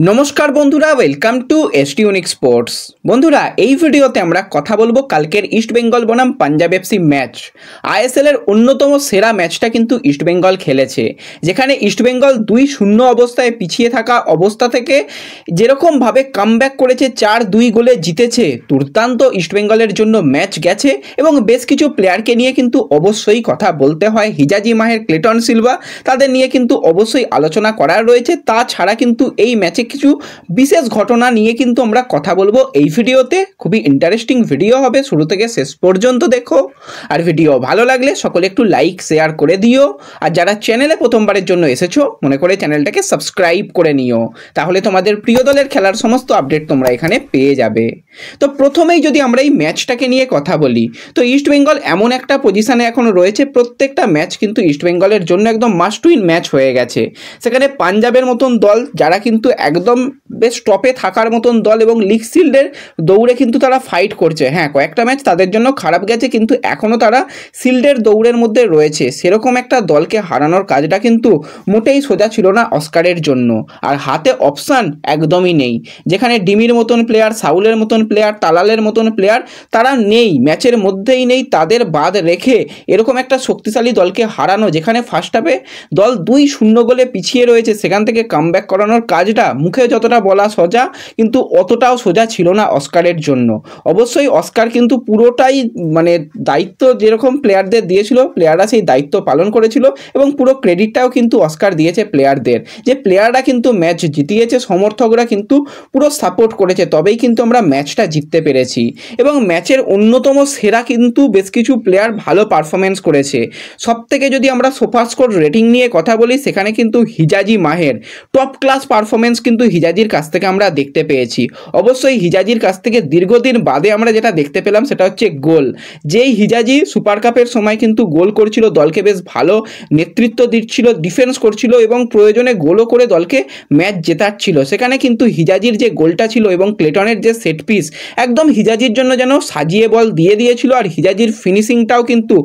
নমস্কার বন্ধুরা, welcome to ST unique sports. বন্ধুরা, এই ভিডিওতে আমরা কথা বলবো কালকের ইস্ট বেঙ্গল বনাম পাঞ্জাব এফসি ম্যাচ। আইএসএল এর অন্যতম সেরা ম্যাচটা কিন্তু ইস্ট বেঙ্গল খেলেছে, যেখানে ইস্ট বেঙ্গল 2-0 অবস্থায় পিছিয়ে থাকা অবস্থা থেকে যেরকমভাবে কামব্যাক করেছে, 4-2 গোলে জিতেছে। দুর্দান্ত ইস্ট বেঙ্গলের জন্য ম্যাচ গেছে এবং বেশ কিছু প্লেয়ারকে নিয়ে কিন্তু অবশ্যই কথা বলতে হয়। হিজাজি মাহের, ক্লেটন সিলভা, তাদের নিয়ে কিন্তু অবশ্যই আলোচনা করার রয়েছে। তাছাড়া কিন্তু এই ম্যাচে কিছু বিশেষ ঘটনা নিয়ে কিন্তু আমরা কথা বলবো এই ভিডিওতে। খুবই ইন্টারেস্টিং ভিডিও হবে, শুরু থেকে শেষ পর্যন্ত দেখো। আর ভিডিও ভালো লাগলে সকলে একটু লাইক শেয়ার করে দিও। আর যারা চ্যানেলে প্রথমবারের জন্য এসেছো, মনে করে চ্যানেলটাকে সাবস্ক্রাইব করে নিও, তাহলে তোমাদের প্রিয় দলের খেলার সমস্ত আপডেট তোমরা এখানে পেয়ে যাবে। তো প্রথমেই যদি আমরা এই ম্যাচটাকে নিয়ে কথা বলি, তো ইস্ট বেঙ্গল এমন একটা পজিশনে এখন রয়েছে, প্রত্যেকটা ম্যাচ কিন্তু ইস্ট বেঙ্গলের জন্য একদম মাস্ট উইন ম্যাচ হয়ে গেছে। সেখানে পাঞ্জাবের মতন দল, যারা কিন্তু একদম বেশ টপে থাকার মতন দল এবং লিগ শিল্ডের দৌড়ে কিন্তু তারা ফাইট করছে। হ্যাঁ, কয়েকটা ম্যাচ তাদের জন্য খারাপ গেছে, কিন্তু এখনও তারা শিল্ডের দৌড়ের মধ্যে রয়েছে। সেরকম একটা দলকে হারানোর কাজটা কিন্তু মোটেই সোজা ছিল না অস্কারের জন্য। আর হাতে অপশান একদমই নেই, যেখানে ডিমির মতন প্লেয়ার, সাউলের মতন প্লেয়ার, তালালের মতন প্লেয়ার তারা নেই, ম্যাচের মধ্যেই নেই। তাদের বাদ রেখে এরকম একটা শক্তিশালী দলকে হারানো, যেখানে ফার্স্ট হাফে দল 2-0 গোলে পিছিয়ে রয়েছে, সেখান থেকে কামব্যাক করানোর কাজটা মুখে যতটা বলা সোজা, কিন্তু অতটাও সোজা ছিল না অস্কারের জন্য। অবশ্যই অস্কার কিন্তু পুরোটাই দায়িত্ব যেরকম প্লেয়ারদের দিয়েছিল, প্লেয়াররা সেই দায়িত্ব পালন করেছিল এবং পুরো ক্রেডিটটাও কিন্তু অস্কার দিয়েছে প্লেয়ারদের, যে প্লেয়াররা কিন্তু ম্যাচ জিতিয়েছে, সমর্থকরা কিন্তু পুরো সাপোর্ট করেছে, তবেই কিন্তু আমরা ম্যাচটা জিততে পেরেছি। এবং ম্যাচের অন্যতম সেরা কিন্তু বেশ কিছু প্লেয়ার ভালো পারফরমেন্স করেছে। সবথেকে যদি আমরা সুপার স্কোর রেটিং নিয়ে কথা বলি, সেখানে কিন্তু হিজাজি মাহের টপ ক্লাস পারফরমেন্স কিন্তু হিজাজির কাছ থেকে আমরা দেখতে পেয়েছি। অবশ্যই হিজাজির কাছ থেকে দীর্ঘদিন বাদে আমরা যেটা দেখতে পেলাম সেটা হচ্ছে গোল। যেই হিজাজি সুপার কাপের সময় কিন্তু গোল করছিল, দলকে বেশ ভালো নেতৃত্ব দিচ্ছিল, ডিফেন্স করছিল এবং প্রয়োজনে গোলও করে দলকে ম্যাচ জেতাচ্ছিল, সেখানে কিন্তু হিজাজির যে গোলটা ছিল এবং ক্লেটনের যে সেট পিস, একদম হিজাজির জন্য যেন সাজিয়ে বল দিয়ে দিয়েছিল। আর হিজাজির ফিনিশিংটাও কিন্তু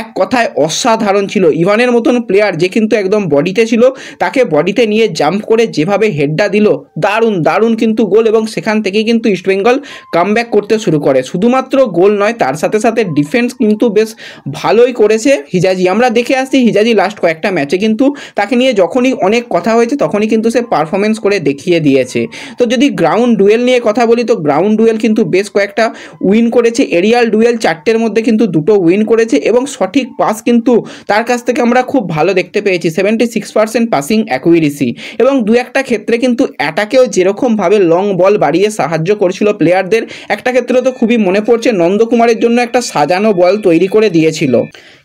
এক কথায় অসাধারণ ছিল। ইভানের মতন প্লেয়ার, যে কিন্তু একদম বডিতে ছিল, তাকে বডিতে নিয়ে জাম্প করে যেভাবে হেডটা দিল, দারুণ দারুণ কিন্তু গোল। এবং সেখান থেকেই কিন্তু ইস্টবেঙ্গল কামব্যাক করতে শুরু করে। শুধুমাত্র গোল নয়, তার সাথে সাথে ডিফেন্স কিন্তু বেশ ভালোই করেছে হিজাজি। আমরা দেখে আসছি হিজাজি লাস্ট কয়েকটা ম্যাচে কিন্তু তাকে নিয়ে যখনই অনেক কথা হয়েছে, তখনই কিন্তু সে পারফরমেন্স করে দেখিয়ে দিয়েছে। তো যদি গ্রাউন্ড ডুয়েল নিয়ে কথা বলি, তো গ্রাউন্ড ডুয়েল কিন্তু বেশ কয়েকটা উইন করেছে। এরিয়াল ডুয়েল 4টের মধ্যে কিন্তু 2টো উইন করেছে এবং সঠিক পাস কিন্তু তার কাছ থেকে আমরা খুব ভালো দেখতে পেয়েছি, 76% পাসিং অ্যাকুরেসি। এবং 2-একটা ক্ষেত্রে কিন্তু অ্যাটাকেও যেরকমভাবে লং বল বাড়িয়ে সাহায্য করছিল প্লেয়ারদের। একটা ক্ষেত্রে তো খুবই মনে পড়ছে, নন্দকুমারের জন্য একটা সাজানো বল তৈরি করে দিয়েছিল,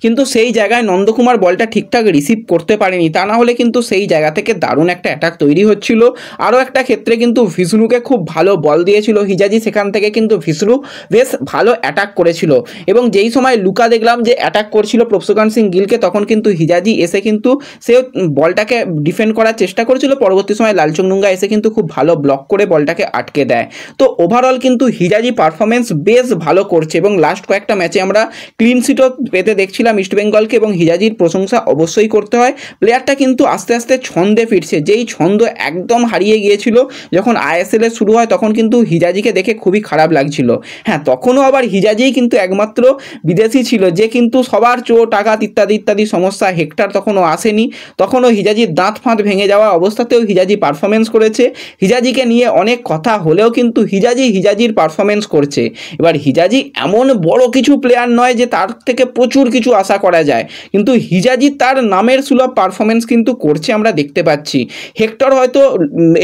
কিন্তু সেই জায়গায় নন্দকুমার বলটা ঠিকঠাক রিসিভ করতে পারেনি, তা না হলে কিন্তু সেই জায়গা থেকে দারুণ একটা অ্যাটাক তৈরি হচ্ছিল। আরও একটা ক্ষেত্রে কিন্তু ভিষ্ণুকে খুব ভালো বল দিয়েছিল হিজাজি, সেখান থেকে কিন্তু ভিষ্ণু বেশ ভালো অ্যাটাক করেছিল। এবং যেই সময় লুকা দেখলাম যে অ্যাটাক করছিল প্রভসকান সিং গিলকে, তখন কিন্তু হিজাজি এসে কিন্তু সে বলটাকে ডিফেন্ড করার চেষ্টা করেছিল। পরবর্তী সময় লালচুংডুঙ্গা এসে কিন্তু খুব ভালো ব্লক করে বলটাকে আটকে দেয়। তো ওভারঅল কিন্তু হিজাজি পারফরমেন্স বেশ ভালো করছে এবং লাস্ট কয়েকটা ম্যাচে আমরা ক্লিন শিটও পেতে দেখছিলাম ইস্টবেঙ্গলকে, এবং হিজাজির প্রশংসা অবশ্যই করতে হয়। প্লেয়ারটা কিন্তু আস্তে আস্তে ছন্দে ফিরছে, যেই ছন্দ একদম হারিয়ে গিয়েছিল যখন আইএসএল এ শুরু হয়, তখন কিন্তু হিজাজিকে দেখে খুবই খারাপ লাগছিল। হ্যাঁ, তখনও আবার হিজাজিই কিন্তু একমাত্র বিদেশি ছিল যে কিন্তু সবার চোট আঘাত ইত্যাদি ইত্যাদি সমস্যা, হেক্টর তখনও আসেনি, তখনও হিজাজির দাঁত ফাঁত ভেঙে যাওয়া অবস্থাতেও হিজাজি পারফরমেন্স করেছে। হিজাজিকে নিয়ে অনেক কথা হলেও কিন্তু হিজাজির পারফরমেন্স করছে। এবার হিজাজি এমন বড় কিছু প্লেয়ার নয় যে তার থেকে প্রচুর কিছু আশা করা যায়, কিন্তু হিজাজি তার নামের সুলভ পারফরমেন্স কিন্তু করছে, আমরা দেখতে পাচ্ছি। হেক্টর হয়তো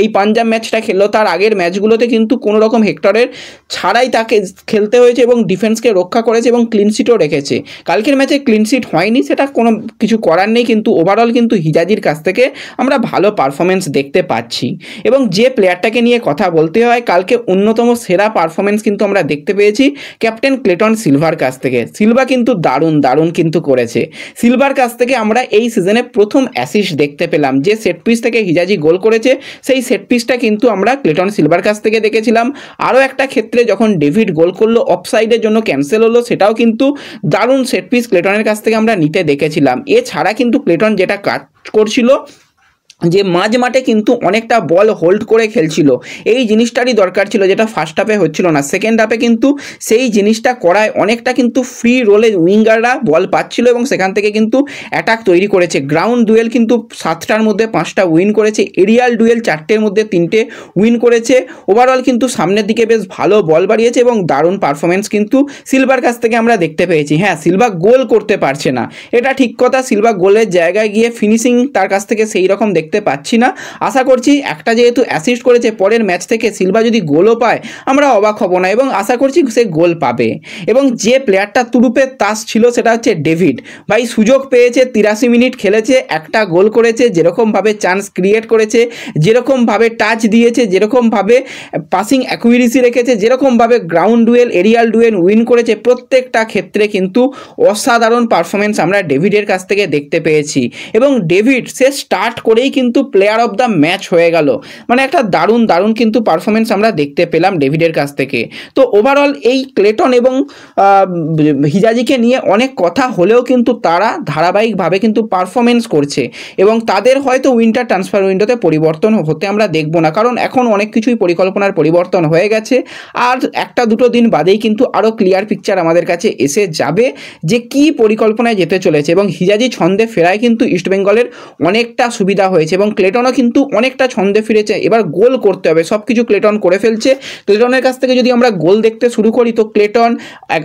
এই পাঞ্জাব ম্যাচটা খেললো, তার আগের ম্যাচগুলোতে কিন্তু কোনো রকম হেক্টরের ছাড়াই তাকে খেলতে হয়েছে এবং ডিফেন্সকে রক্ষা করেছে এবং ক্লিনশিটও রেখেছে। কালকের ম্যাচে ক্লিনশিট হয়নি, সেটা কোনো কিছু করার নেই, কিন্তু ওভারঅল কিন্তু হিজাজির কাছ থেকে আমরা ভালো পারফরমেন্স দেখতে পাচ্ছি। এবং যে প্লেয়ারটাকে নিয়ে কথা বলতে হয়, কালকে অন্যতম সেরা পারফরমেন্স কিন্তু আমরা দেখতে পেয়েছি ক্যাপ্টেন ক্লেটন সিলভার কাছ থেকে। সিলভা কিন্তু দারুণ দারুণ কিন্তু করেছে। সিলভার কাছ থেকে আমরা এই সিজনে প্রথম অ্যাসিস্ট দেখতে পেলাম, যে সেট পিস থেকে হিজাজি গোল করেছে, সেই সেট পিসটা কিন্তু আমরা ক্লেটন সিলভার কাছ থেকে দেখেছিলাম। আরও একটা ক্ষেত্রে যখন ডেভিড গোল করলো, অফসাইডের জন্য ক্যান্সেল হলো, সেটাও কিন্তু দারুণ সেট পিস ক্লেটনের কাছ থেকে আমরা নিতে দেখেছিলাম। এছাড়া কিন্তু ক্লেটন যেটা কাজ করছিল যে মাঝ মাঠে কিন্তু অনেকটা বল হোল্ড করে খেলছিল, এই জিনিসটারই দরকার ছিল, যেটা ফার্স্ট হাফে হচ্ছিল না। সেকেন্ড হাফে কিন্তু সেই জিনিসটা করায় অনেকটা কিন্তু ফ্রি রোলে উইঙ্গাররা বল পাচ্ছিল এবং সেখান থেকে কিন্তু অ্যাটাক তৈরি করেছে। গ্রাউন্ড ডুয়েল কিন্তু 7টার মধ্যে 5টা উইন করেছে, এরিয়াল ডুয়েল 4টের মধ্যে 3টে উইন করেছে। ওভারঅল কিন্তু সামনের দিকে বেশ ভালো বল বাড়িয়েছে এবং দারুণ পারফরমেন্স কিন্তু সিলভার কাছ থেকে আমরা দেখতে পেয়েছি। হ্যাঁ, সিলভা গোল করতে পারছে না, এটা ঠিক কথা, সিলভা গোলের জায়গায় গিয়ে ফিনিশিং তার কাছ থেকে সেই রকম দেখতে পাচ্ছি না। আশা করছি একটা যেহেতু অ্যাসিস্ট করেছে, পরের ম্যাচ থেকে সিলভা যদি গোলও পায় আমরা অবাক হব না এবং আশা করছি সে গোল পাবে। এবং যে প্লেয়ারটা তুরুপে তাস ছিল সেটা হচ্ছে ডেভিড। ভাই সুযোগ পেয়েছে, 83 মিনিট খেলেছে, একটা গোল করেছে, যেরকমভাবে চান্স ক্রিয়েট করেছে, যেরকমভাবে টাচ দিয়েছে, যেরকমভাবে পাসিং অ্যাকুরেসি রেখেছে, যেরকমভাবে ground duel aerial duel win করেছে, প্রত্যেকটা ক্ষেত্রে কিন্তু অসাধারণ পারফরমেন্স আমরা ডেভিডের কাছ থেকে দেখতে পেয়েছি। এবং ডেভিড সে স্টার্ট করেই কিন্তু প্লেয়ার অফ দ্য ম্যাচ হয়ে গেল, মানে একটা দারুণ দারুণ কিন্তু পারফরমেন্স আমরা দেখতে পেলাম ডেভিডের কাছ থেকে। তো ওভারঅল এই ক্লেটন এবং হিজাজিকে নিয়ে অনেক কথা হলেও কিন্তু তারা ধারাবাহিকভাবে কিন্তু পারফরমেন্স করছে এবং তাদের হয়তো উইন্টার ট্রান্সফার উইন্ডোতে পরিবর্তন হতে আমরা দেখব না, কারণ এখন অনেক কিছুই পরিকল্পনার পরিবর্তন হয়ে গেছে। আর একটা দুটো দিন বাদেই কিন্তু আরও ক্লিয়ার পিকচার আমাদের কাছে এসে যাবে যে কি পরিকল্পনায় যেতে চলেছে। এবং হিজাজি ছন্দে ফেরায় কিন্তু ইস্টবেঙ্গলের অনেকটা সুবিধা হয়েছে এবং ক্লেটনও কিন্তু অনেকটা ছন্দে ফিরেছে। এবার গোল করতে হবে, সব কিছু ক্লেটন করে ফেলছে। ক্লেটনের কাছ থেকে যদি আমরা গোল দেখতে শুরু করি তো ক্লেটন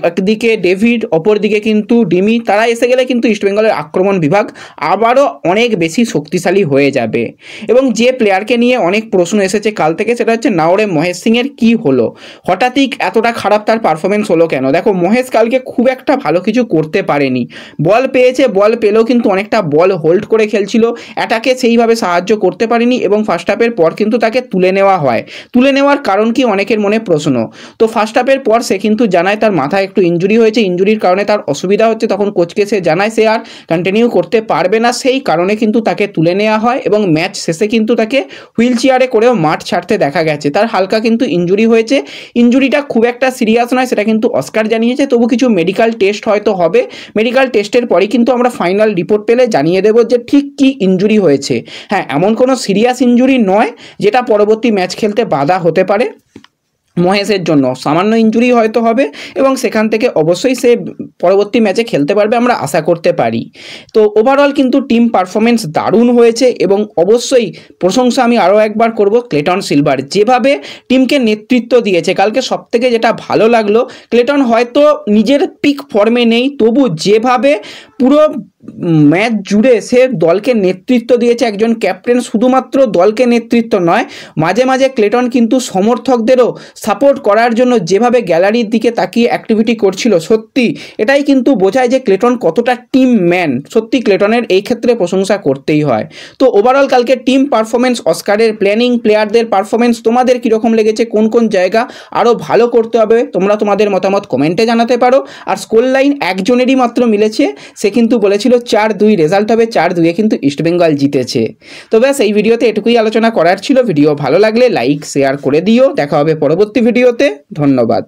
একদিকে, ডেভিড অপরদিকে কিন্তু ডিমি, তারা এসে গেলে কিন্তু ইস্টবেঙ্গলের আক্রমণ বিভাগ আবারও অনেক বেশি শক্তিশালী হয়ে যাবে। এবং যে প্লেয়ারকে নিয়ে অনেক প্রশ্ন এসেছে কাল থেকে সেটা হচ্ছে নাওরে মহেশ সিংয়ের কী হলো, হঠাৎই এতটা খারাপ তার পারফরমেন্স হলো কেন। দেখো মহেশ কালকে খুব একটা ভালো কিছু করতে পারেনি, বল পেয়েছে, বল পেলেও কিন্তু অনেকটা বল হোল্ড করে খেলছিল, অ্যাটাকে সেইভাবে সাহায্য করতে পারেনি এবং ফার্স্ট হাফের পর কিন্তু তাকে তুলে নেওয়া হয়। তুলে নেওয়ার কারণ কি অনেকের মনে প্রশ্ন। তো ফার্স্ট হাফের পর সে কিন্তু জানায় তার মাথায় একটু ইনজুরি হয়েছে, ইনজুরির কারণে তার অসুবিধা হচ্ছে, তখন কোচকে সে জানায় সে আর কন্টিনিউ করতে পারবে না, সেই কারণে কিন্তু তাকে তুলে নেওয়া হয় এবং ম্যাচ শেষে কিন্তু তাকে হুইল চেয়ারে করেও মাঠ ছাড়তে দেখা গেছে। তার হালকা কিন্তু ইনজুরি হয়েছে, ইনজুরিটা খুব একটা সিরিয়াস নয় সেটা কিন্তু অস্কার জানিয়েছে, তবু কিছু মেডিকেল টেস্ট হয়তো হবে, মেডিকেল টেস্টের পরেই কিন্তু আমরা ফাইনাল রিপোর্ট পেলে জানিয়ে দেবো যে ঠিক কী ইনজুরি হয়েছে। হ্যাঁ, এমন কোনো সিরিয়াস ইনজুরি নয় যেটা পরবর্তী ম্যাচ খেলতে বাধা হতে পারে। মহেশের জন্য সামান্য ইনজুরি হয়তো হবে এবং সেখান থেকে অবশ্যই সে পরবর্তী ম্যাচে খেলতে পারবে আমরা আশা করতে পারি। তো ওভারঅল কিন্তু টিম পারফরমেন্স দারুণ হয়েছে এবং অবশ্যই প্রশংসা আমি আরও একবার করব ক্লেটন সিলভার, যেভাবে টিমকে নেতৃত্ব দিয়েছে। কালকে সবথেকে যেটা ভালো লাগলো, ক্লেটন হয়তো নিজের পিক ফর্মে নেই, তবু যেভাবে পুরো ম্যাচ জুড়ে সে দলকে নেতৃত্ব দিয়েছে, একজন ক্যাপ্টেন শুধুমাত্র দলকে নেতৃত্ব নয়, মাঝে মাঝে ক্লেটন কিন্তু সমর্থকদেরও সাপোর্ট করার জন্য যেভাবে গ্যালারির দিকে তাকিয়ে অ্যাক্টিভিটি করছিল, সত্যি এটাই কিন্তু বোঝায় যে ক্লেটন কতটা টিম ম্যান। সত্যি ক্লেটনের এই ক্ষেত্রে প্রশংসা করতেই হয়। তো ওভারঅল কালকে টিম পারফরমেন্স, অস্কারের প্ল্যানিং, প্লেয়ারদের পারফরমেন্স তোমাদের কীরকম লেগেছে, কোন কোন জায়গা আরও ভালো করতে হবে তোমরা তোমাদের মতামত কমেন্টে জানাতে পারো। আর স্কোর লাইন একজনেরই মাত্র মিলেছে, সে কিন্তু বলেছিল 4-2 রেজাল্ট হবে, 4-2 কিন্তু ইস্টবেঙ্গল জিতেছে। তো ব্যাস এই ভিডিওতে এটুকুই আলোচনা করার ছিল। ভিডিও ভালো লাগলে লাইক শেয়ার করে দিও, দেখা হবে পরবর্তী ভিডিওতে। ধন্যবাদ।